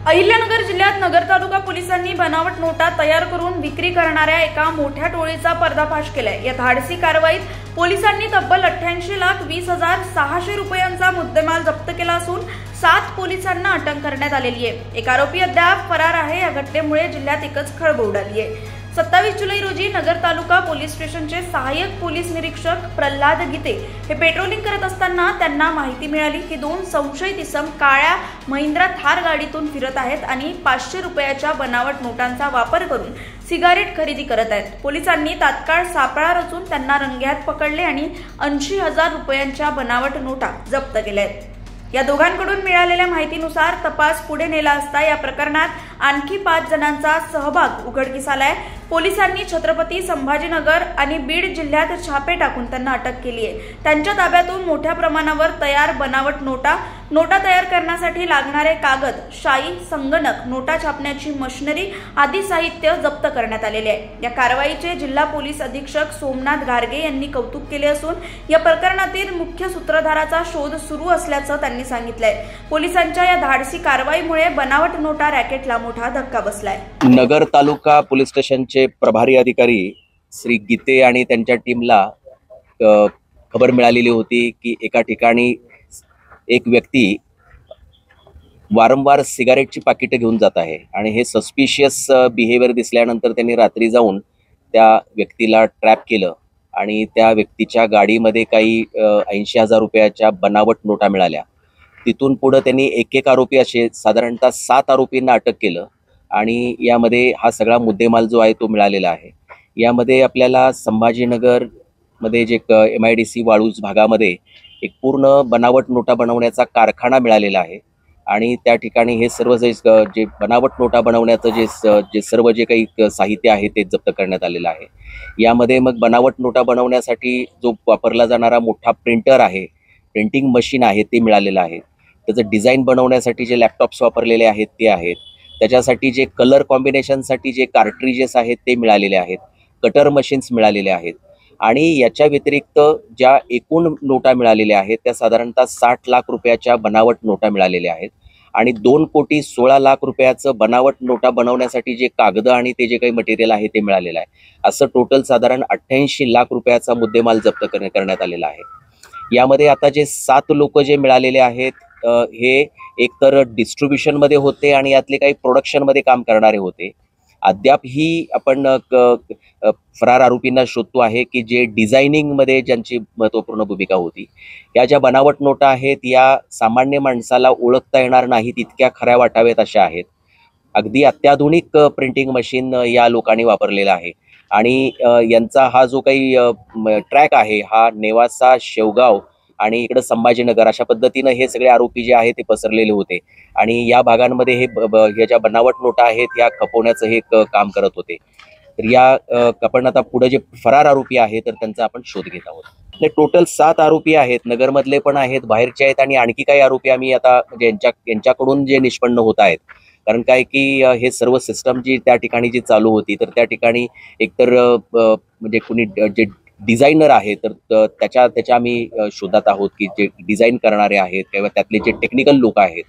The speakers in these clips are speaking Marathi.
अहिल्यानगर जिल्ह्यात नगर तालुका पोलिसांनी बनावट नोटा तयार करून विक्री करणाऱ्या एका मोठ्या टोळीचा पर्दाफाश केलाय। या धाडसी कारवाईत पोलिसांनी तब्बल 88,20,600 रुपयांचा मुद्देमाल जप्त केला असून 7 पोलिसांना अटक करण्यात आलेली आहे। एक आरोपी अद्याप फरार आहे। या घटनेमुळे जिल्ह्यात एकच खळबळ उडाली आहे। 27 जुलै रोजी नगर तालुका पोलीस स्टेशनचे सहाय्यक पोलीस निरीक्षक प्रल्हाद गीते हे पेट्रोलिंग करत असताना त्यांना माहिती मिळाली की 2 संशयित इसम काळ्या महिंद्रा थार गाडीतून फिरत आहेत आणि 500 रुपयाच्या बनावट नोटांचा वापर करून सिगारेट खरेदी करत आहेत। पोलिसांनी तात्काळ सापळा रचून त्यांना रंगेहात पकडले आणि 80,000 रुपयांच्या बनावट नोटा जप्त केल्या आहेत। या दोघांकडून मिळालेल्या माहितीनुसार तपास पुढे नेला असता या प्रकरणात आणखी 5 जणांचा सहभाग उघडकीस आलाय। पोलिसांनी छत्रपती संभाजीनगर आणि बीड जिल्ह्यात छापे टाकून त्यांना अटक केली आहे। त्यांच्या ताब्यातून मोठ्या प्रमाणावर तयार बनावट नोटा तयार करण्यासाठी लागणारे कागद, शाई, संगणक, नोटा छापण्याची मशिनरी आदी साहित्य जप्त करण्यात आलेले आहे। या कारवाईचे जिल्हा पोलीस अधीक्षक सोमनाथ गारगे यांनी कौतुक केले असून या प्रकरणातील मुख्य सूत्रधाराचा शोध सुरू असल्याचं त्यांनी सांगितलंय। पोलिसांच्या या धाडसी कारवाईमुळे बनावट नोटा रॅकेटला मोठा धक्का बसलाय। नगर तालुका पोलीस स्टेशनचे प्रभारी अधिकारी श्री गीते आणि त्यांच्या टीमला खबर मिळालेली होती की एका ठिकाणी एक व्यक्ती वारंवार सिगारेटची पाकिटे घेऊन जात आहे आणि हे सस्पिशियस बिहेवियर दिसल्यानंतर त्यांनी रात्री जाऊन त्या व्यक्तीला ट्रॅप केलं आणि त्या व्यक्तीच्या गाडीमध्ये काही 80,000 रुपयाच्या बनावट नोटा मिळाल्या। तिथून पुढे त्यांनी एक आरोपी असे साधारणतः 7 आरोपींना अटक केलं आणि यामध्ये हा सगळा मुद्देमाल जो आहे तो मिळालेला आहे। यामध्ये आपल्याला संभाजीनगर मध्ये जे MIDC वाळूज भागामध्ये एक पूर्ण बनावट नोटा बनवण्याचा कारखाना मिळालेला आहे आणि त्या ठिकाणी हे सर्व जे बनावट नोटा बनवण्याचं जे सर्व जे काही साहित्य आहे ते जप्त करण्यात आलेलं आहे। यामध्ये मग बनावट नोटा बनवण्यासाठी जो वापरला जाणारा मोठा प्रिंटर आहे, प्रिंटिंग मशीन आहे ते मिळालेलं आहे। त्याचं डिझाईन बनवण्यासाठी जे लॅपटॉप्स वापरलेले आहेत ते आहेत। त्याच्यासाठी जे कलर कॉम्बिनेशनसाठी जे कार्ट्रिजेस आहेत ते मिळालेले आहेत। कटर मशीन्स मिळालेले आहेत आणि याच्या व्यतिरिक्त ज्या एकूण नोटा मिळालेल्या आहेत त्या साधारणतः 60 लाख रुपयाच्या बनावट नोटा मिळालेल्या आहेत आणि 2,16,00,000 रुपयाचं बनावट नोटा बनवण्यासाठी जे कागद आणि ते जे काही मटेरियल आहे ते मिळालेलं आहे। असं टोटल साधारण 88 लाख रुपयाचा मुद्देमाल जप्त करण्यात आलेला आहे। यामध्ये आता जे 7 लोक जे मिळालेले आहेत हे एकतर डिस्ट्रीब्युशनमध्ये होते आणि यातले काही प्रोडक्शनमध्ये काम करणारे होते। अद्याप ही आपण फरार आरोपींना शोधतो आहे की जे डिझायनिंगमध्ये ज्यांची महत्त्वपूर्ण भूमिका होती। या ज्या बनावट नोटा आहेत या सामान्य माणसाला ओळखता येणार नाहीत इतक्या खऱ्या वाटाव्यात अशा आहेत। अगदी अत्याधुनिक प्रिंटिंग मशीन या लोकांनी वापरलेला आहे आणि यांचा हा जो काही ट्रॅक आहे हा नेवासा, शेवगाव आणि इकडे संभाजीनगर अशा पद्धतीनं हे सगळे आरोपी जे आहेत ते पसरलेले होते आणि या भागांमध्ये हे ज्या बनावट नोटा आहेत या खपवण्याचं हे काम करत होते। तर या आपण आता पुढे जे फरार आरोपी आहेत तर त्यांचा आपण शोध घेत आहोत। टोटल 7 आरोपी आहेत, नगरमधले पण आहेत, बाहेरचे आहेत आणि आणखी काही आरोपी आम्ही आता म्हणजे यांच्याकडून जे निष्पन्न होत आहेत। कारण काय की हे सर्व सिस्टम जी त्या ठिकाणी जी चालू होती तर त्या ठिकाणी एकतर म्हणजे कुणी जे डिझायनर आहे तर त्याच्या आम्ही शोधात आहोत की जे डिझाईन करणारे आहेत किंवा त्यातले जे टेक्निकल लोक आहेत।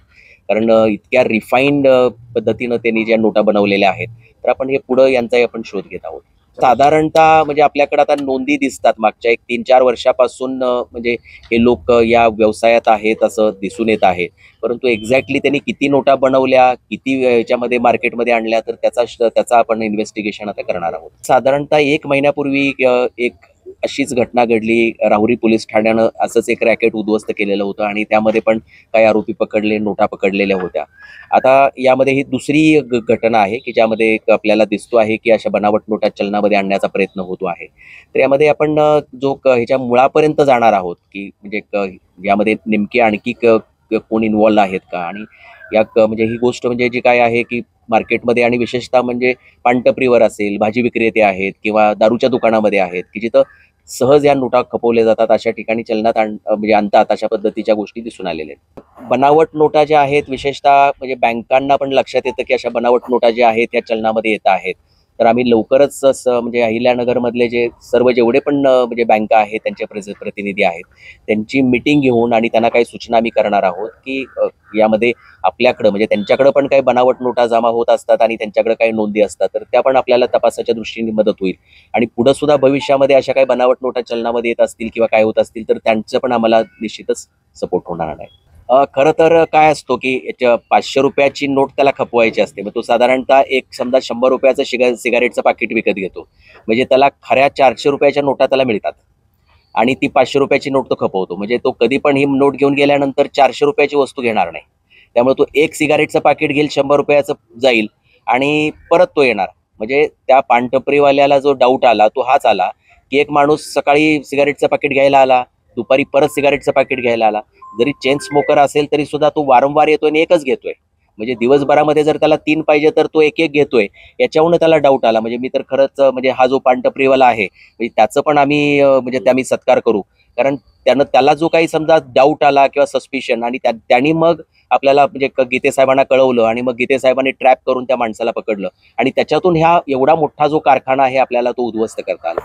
कारण इतक्या रिफाईंड पद्धतीनं त्यांनी ज्या नोटा बनवलेल्या आहेत तर आपण हे पुढं यांचाही आपण शोध घेत आहोत। साधारणतः म्हणजे आपल्याकडे आता नोंदी दिसतात मागच्या 3-4 वर्षापासून म्हणजे हे लोक या व्यवसायात आहेत असं दिसून येत आहे। परंतु एक्झॅक्टली त्यांनी किती नोटा बनवल्या, किती याच्यामध्ये मार्केटमध्ये आणल्या तर त्याचा आपण इन्व्हेस्टिगेशन आता करणार आहोत। साधारणतः 1 महिन्यापूर्वी एक अशीच घटना घडली। राहुरी पोलीस ठाण्यानं असंच एक रॅकेट उद्ध्वस्त केलेलं होतं आणि त्यामध्ये पण काही आरोपी पकडले, नोटा पकडलेल्या होत्या। आता यामध्ये ही दुसरी घटना आहे की ज्यामध्ये आपल्याला दिसतो आहे की अशा बनावट नोटा चलनामध्ये आणण्याचा प्रयत्न होतो आहे। तर यामध्ये आपण जो ह्याच्या मुळापर्यंत जाणार आहोत की म्हणजे यामध्ये नेमके आणखी कोण इन्व्हॉल्व आहेत का आणि या म्हणजे ही गोष्ट म्हणजे जी काय आहे की मार्केटमध्ये आणि विशेषतः म्हणजे पानटपरीवर असेल, भाजी विक्रेते आहेत किंवा दारूच्या दुकानामध्ये आहेत की जिथं सहज या नोटा खपवल्या जातात अशा ठिकाणी चलनात म्हणजे आणतात अशा पद्धतीच्या गोष्टी दिसून आलेल्या आहेत। बनावट नोटा ज्या आहेत विशेषतः म्हणजे बँकांना पण लक्षात येतं की अशा बनावट नोटा ज्या आहेत त्या चलनामध्ये येत आहेत तर आम्ही लवकरच म्हणजे अहिल्यानगरमधले जे सर्व जेवढे पण म्हणजे बँका आहेत त्यांचे प्रतिनिधी आहेत त्यांची मीटिंग घेऊन आणि त्यांना काही सूचना आम्ही करणार आहोत की यामध्ये आपल्याकडं म्हणजे त्यांच्याकडे पण काही बनावट नोटा जमा होत असतात आणि त्यांच्याकडे काही नोंदी असतात, तर त्या पण आपल्याला तपासाच्या दृष्टीने मदत होईल. आणि पुढे सुद्धा भविष्यामध्ये अशा काही बनावट नोटा चलनामध्ये येत असतील किंवा काय होत असतील तर त्यांचं पण आम्हाला निश्चितच सपोर्ट होणार नाही. खरं तर काय असतो की 500 रुपयाची नोट त्याला खपवायची असते, मग तो साधारणतः एक समजा 100 रुपयाचं सिगारेटचं पाकिट विकत घेतो, म्हणजे त्याला खऱ्या 400 रुपयाच्या नोटा त्याला मिळतात आणि ती 500 रुपयाची नोट तो खपवतो. म्हणजे तो कधी पण ही नोट घेऊन गेल्यानंतर 400 रुपयाची वस्तू घेणार नाही. त्यामुळे तो एक सिगारेटचं पाकिट घेईल, 100 रुपयाचं जाईल आणि परत तो येणार. म्हणजे त्या पानटपरीवाल्याला जो डाऊट आला तो हाच आला की एक माणूस सकाळी सिगारेटचं पाकिट घ्यायला आला, दुपारी परत सिगारेटचं पाकिट घ्यायला आला. जरी चेन स्मोकर असेल तरी सुद्धा तो वारंवार येतोय आणि एकच घेतोय. म्हणजे दिवसभरामध्ये जर त्याला 3 पाहिजे तर तो एक घेतोय. याच्यावरून त्याला डाऊट आला. म्हणजे मी तर खरंच म्हणजे हा जो पानटपरीवाला आहे म्हणजे त्याचं पण आम्ही म्हणजे आम्ही सत्कार करू, कारण त्याला जो काही समजा डाऊट आला किंवा सस्पिशन आणि त्यांनी मग आपल्याला म्हणजे गीते साहेबांना कळवलं आणि मग गीते साहेबांनी ट्रॅप करून त्या माणसाला पकडलं आणि त्याच्यातून ह्या एवढा मोठा जो कारखाना आहे आपल्याला तो उद्ध्वस्त करता आला.